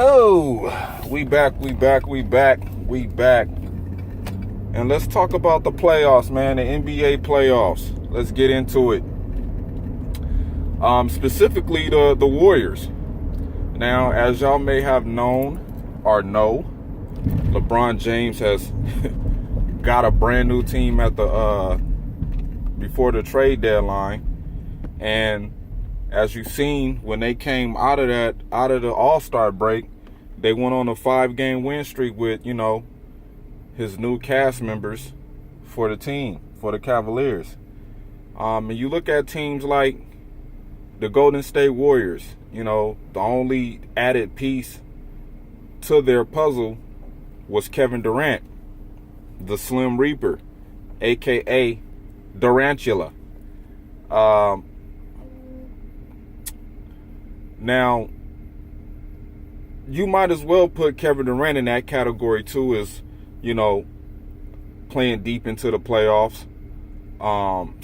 Oh, we back. And let's talk about the playoffs, man, the NBA playoffs. Let's get into it. Specifically the Warriors. Now, as y'all may have known or know, LeBron James has got a brand new team at the before the trade deadline. And as you've seen, when they came out of the All-Star break, they went on a 5-game win streak with, his new cast members for the team, for the Cavaliers. And you look at teams like the Golden State Warriors, the only added piece to their puzzle was Kevin Durant, the Slim Reaper, a.k.a. Durantula. Now, you might as well put Kevin Durant in that category too, as, playing deep into the playoffs.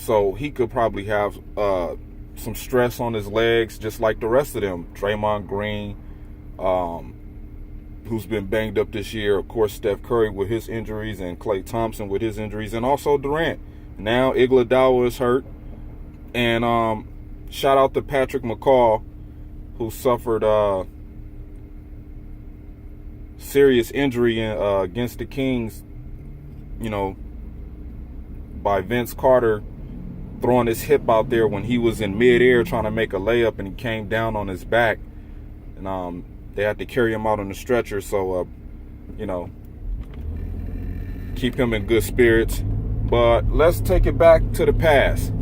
So he could probably have some stress on his legs, just like the rest of them. Draymond Green, who's been banged up this year. Of course, Steph Curry with his injuries, and Klay Thompson with his injuries, and also Durant. Now Iguodala is hurt. And shout out to Patrick McCaw, who suffered serious injury against the Kings, by Vince Carter throwing his hip out there when he was in midair trying to make a layup, and he came down on his back, and they had to carry him out on the stretcher. So, keep him in good spirits. But let's take it back to the past,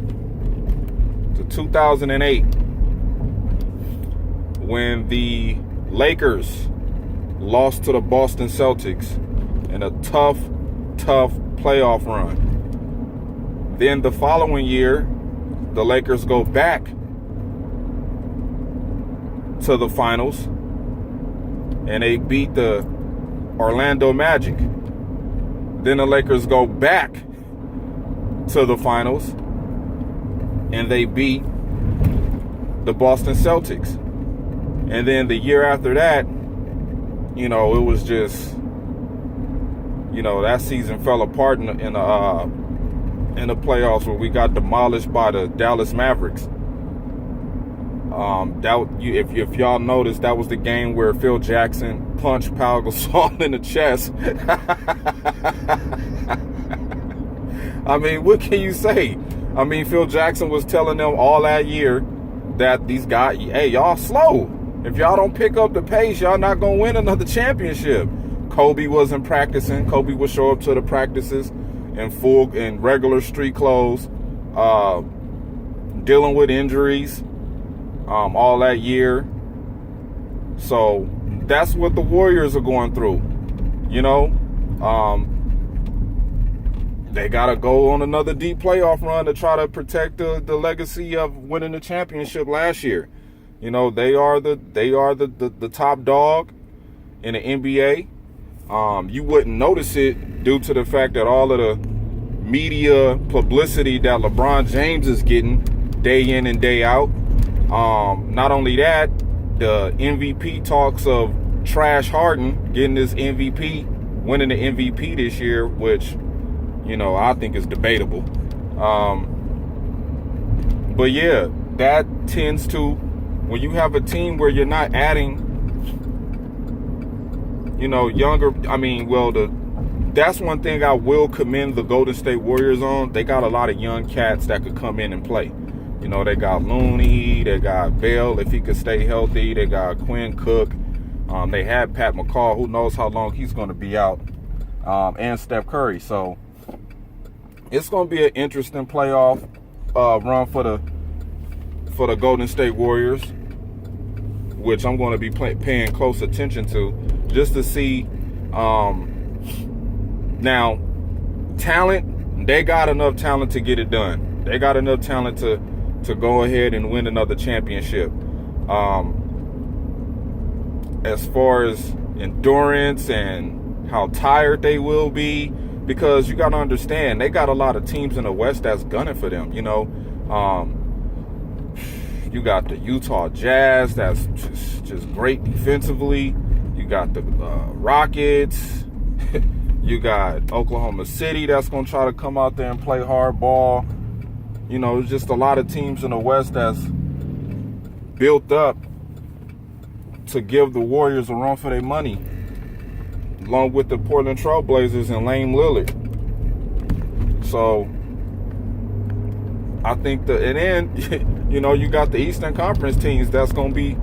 to 2008, when the Lakers lost to the Boston Celtics in a tough playoff run. Then the following year, the Lakers go back to the finals, and they beat the Orlando Magic. Then the Lakers go back to the finals, and they beat the Boston Celtics. And then the year after that, it was just, that season fell apart in the playoffs, where we got demolished by the Dallas Mavericks. If y'all noticed, that was the game where Phil Jackson punched Pau Gasol in the chest. I mean, what can you say? I mean, Phil Jackson was telling them all that year that these guys, hey, y'all slow. If y'all don't pick up the pace, y'all not going to win another championship. Kobe wasn't practicing. Kobe would show up to the practices in regular street clothes, dealing with injuries all that year. So that's what the Warriors are going through. They got to go on another deep playoff run to try to protect the legacy of winning the championship last year. They are the top dog in the NBA. You wouldn't notice it due to the fact that all of the media publicity that LeBron James is getting day in and day out. Not only that, the MVP talks of Trash Harden getting this MVP, winning the MVP this year, which, I think is debatable. But yeah, that tends to, when you have a team where you're not adding, younger, that's one thing I will commend the Golden State Warriors on. They got a lot of young cats that could come in and play. They got Looney, they got Bell if he could stay healthy, they got Quinn Cook, they had Pat McCall, who knows how long he's going to be out, and Steph Curry. So it's going to be an interesting playoff run for the Golden State Warriors, which I'm going to be paying close attention to, just to see. Now, talent, they got enough talent to get it done. They got enough talent to go ahead and win another championship. As far as endurance and how tired they will be, because you got to understand, they got a lot of teams in the West that's gunning for them. You got the Utah Jazz that's just great defensively. You got the Rockets. You got Oklahoma City that's going to try to come out there and play hard ball. You know, it's just a lot of teams in the West that's built up to give the Warriors a run for their money, along with the Portland Trailblazers and Lane Lillard. So I think and then, you know, you got the Eastern Conference teams that's going to be,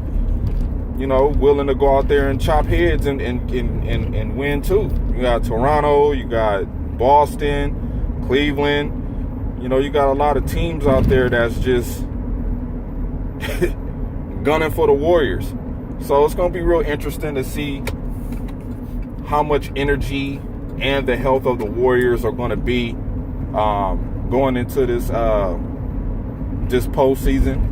you know, willing to go out there and chop heads and win too. You got Toronto, you got Boston, Cleveland. You know, you got a lot of teams out there that's just gunning for the Warriors. So it's going to be real interesting to see how much energy and the health of the Warriors are going to be going into this postseason.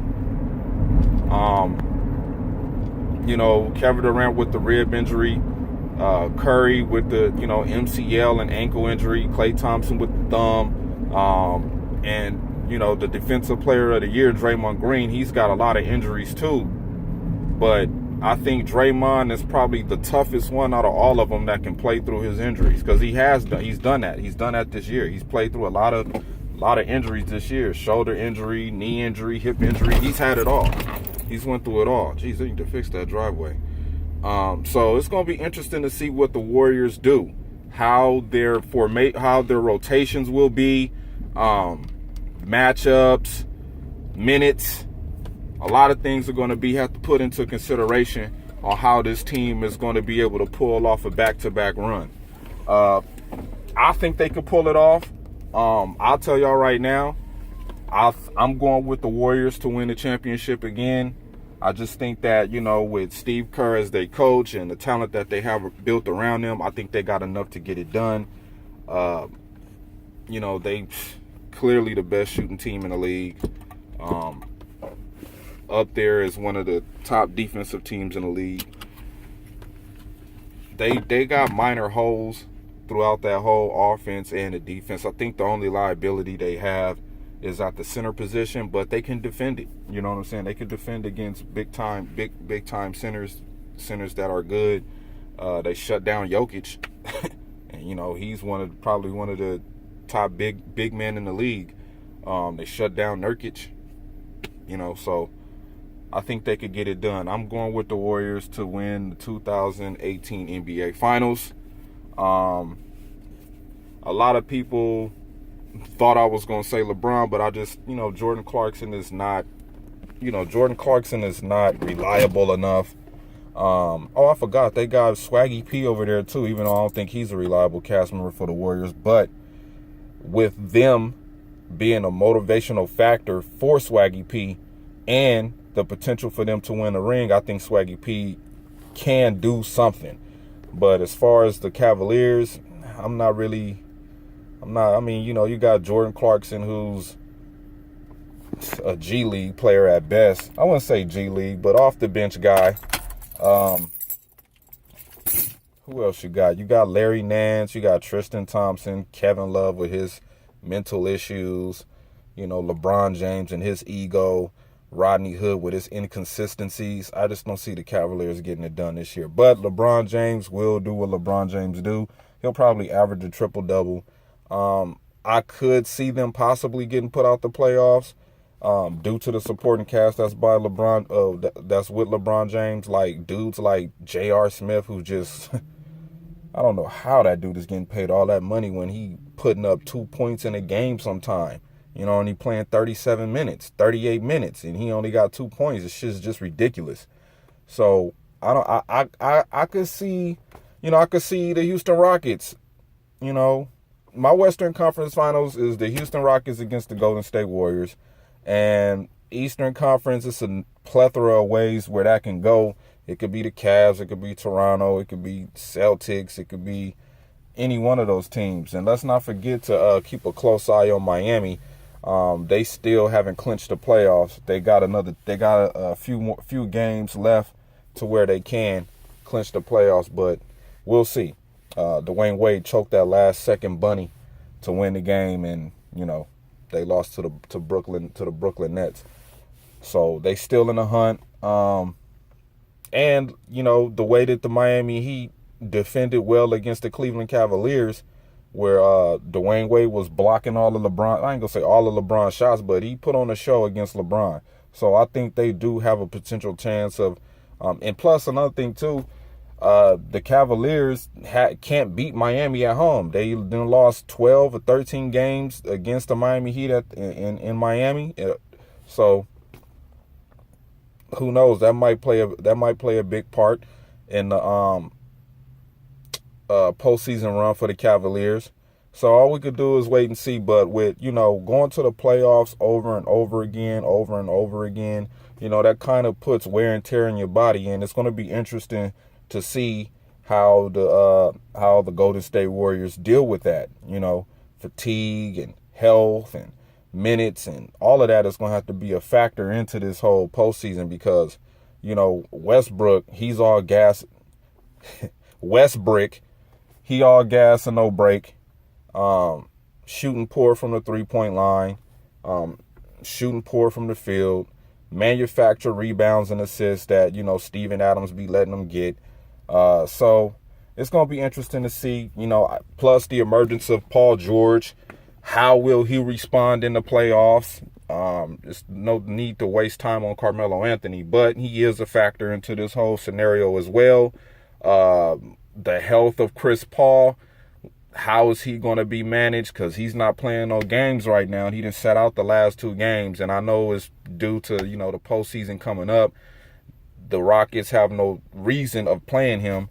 You know, Kevin Durant with the rib injury, Curry with the, you know, MCL and ankle injury, Klay Thompson with the thumb, and, you know, the defensive player of the year, Draymond Green, he's got a lot of injuries too. But I think Draymond is probably the toughest one out of all of them that can play through his injuries, because he's done that. He's done that this year. He's played through a lot of injuries this year. Shoulder injury, knee injury, hip injury. He's had it all. He's went through it all. Jeez, they need to fix that driveway. So it's going to be interesting to see what the Warriors do, how their rotations will be, matchups, minutes. A lot of things are going to have to put into consideration on how this team is going to be able to pull off a back-to-back run. I think they could pull it off. I'll tell y'all right now, I'm going with the Warriors to win the championship again. I just think that, you know, with Steve Kerr as their coach and the talent that they have built around them, I think they got enough to get it done. You know, they clearly the best shooting team in the league. Up there is one of the top defensive teams in the league. They got minor holes throughout that whole offense and the defense. I think the only liability they have is at the center position, but they can defend it. You know what I'm saying? They can defend against big time centers that are good. They shut down Jokic, and you know he's probably one of the top big men in the league. They shut down Nurkic. You know, so I think they could get it done. I'm going with the Warriors to win the 2018 NBA Finals. A lot of people thought I was going to say LeBron, but I just, you know, Jordan Clarkson is not reliable enough. I forgot they got Swaggy P over there too, even though I don't think he's a reliable cast member for the Warriors. But with them being a motivational factor for Swaggy P and the potential for them to win a ring, I think Swaggy P can do something. But as far as the Cavaliers, I mean, you know, you got Jordan Clarkson, who's a G League player at best. I wouldn't say G League, but off the bench guy. Who else you got? You got Larry Nance, you got Tristan Thompson, Kevin Love with his mental issues, you know, LeBron James and his ego, Rodney Hood with his inconsistencies. I just don't see the Cavaliers getting it done this year. But LeBron James will do what LeBron James do. He'll probably average a triple-double. I could see them possibly getting put out the playoffs due to the supporting cast that's by LeBron, that's with LeBron James, like dudes like J.R. Smith, who just I don't know how that dude is getting paid all that money when he putting up 2 points in a game sometime. You know, and he playing 37 minutes, 38 minutes, and he only got 2 points. This shit's just ridiculous. So I could see, you know, I could see the Houston Rockets. You know, my Western Conference Finals is the Houston Rockets against the Golden State Warriors, and Eastern Conference is a plethora of ways where that can go. It could be the Cavs, it could be Toronto, it could be Celtics, it could be any one of those teams. And let's not forget to keep a close eye on Miami. They still haven't clinched the playoffs. They got a few games left to where they can clinch the playoffs, but we'll see. Dwayne Wade choked that last second bunny to win the game, and you know they lost to the Brooklyn Nets. So they still in the hunt. And, you know, the way that the Miami Heat defended well against the Cleveland Cavaliers, where Dwayne Wade was blocking all of LeBron, I ain't gonna say all of LeBron's shots, but he put on a show against LeBron. So I think they do have a potential chance of, and plus another thing too, the Cavaliers can't beat Miami at home. They then lost 12 or 13 games against the Miami Heat in Miami. So who knows? That might play a big part in the postseason run for the Cavaliers. So all we could do is wait and see. But with, you know, going to the playoffs over and over again, you know, that kind of puts wear and tear in your body, and it's going to be interesting to see how the Golden State Warriors deal with that. You know, fatigue and health and minutes and all of that is going to have to be a factor into this whole postseason because, you know, Westbrook, he's all gas. Westbrook, he all gas and no break. Shooting poor from the 3-point line. Shooting poor from the field. Manufacture rebounds and assists that, you know, Steven Adams be letting them get. So it's going to be interesting to see, you know, plus the emergence of Paul George. How will he respond in the playoffs? There's no need to waste time on Carmelo Anthony, but he is a factor into this whole scenario as well. The health of Chris Paul, how is he going to be managed? Because he's not playing no games right now. He didn't set out the last 2 games, and I know it's due to, you know, the postseason coming up. The Rockets have no reason of playing him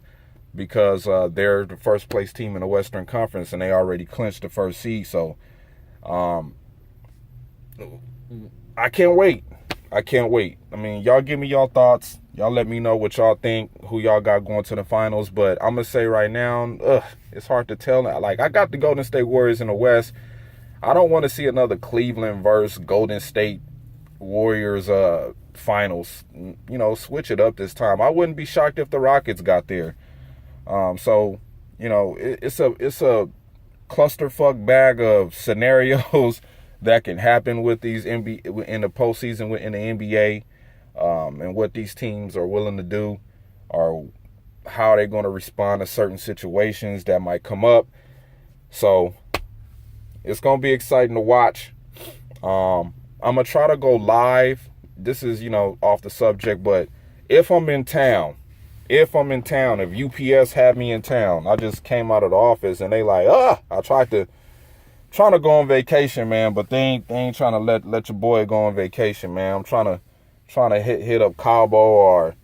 because they're the first place team in the Western Conference, and they already clinched the first seed. So I can't wait. I mean, y'all give me y'all thoughts. Y'all let me know what y'all think, who y'all got going to the finals. But I'm going to say right now, it's hard to tell. Like, I got the Golden State Warriors in the West. I don't want to see another Cleveland versus Golden State Warriors finals. You know, switch it up this time. I wouldn't be shocked if the Rockets got there. So, you know, it's a clusterfuck bag of scenarios that can happen with these in the postseason in the NBA, and what these teams are willing to do, or how they're going to respond to certain situations that might come up. So it's going to be exciting to watch. I'm going to try to go live. This is, you know, off the subject, but if I'm in town, if UPS had me in town, I just came out of the office and they like, I trying to go on vacation, man, but they ain't trying to let your boy go on vacation, man. I'm trying to hit up Cabo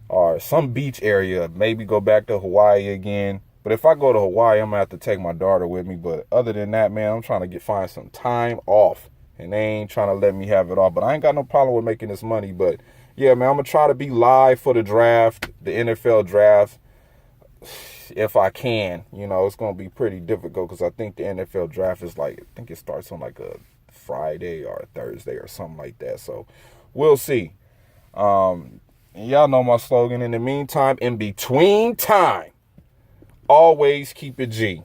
or some beach area, maybe go back to Hawaii again. But if I go to Hawaii, I'm gonna have to take my daughter with me. But other than that, man, I'm trying to find some time off, and they ain't trying to let me have it all. But I ain't got no problem with making this money. But yeah, man, I'm gonna try to be live for the draft, the NFL draft, if I can. You know, it's gonna be pretty difficult because I think the NFL draft is I think it starts on like a Friday or a Thursday or something like that. So we'll see. And y'all know my slogan. In the meantime, in between time, always keep it G.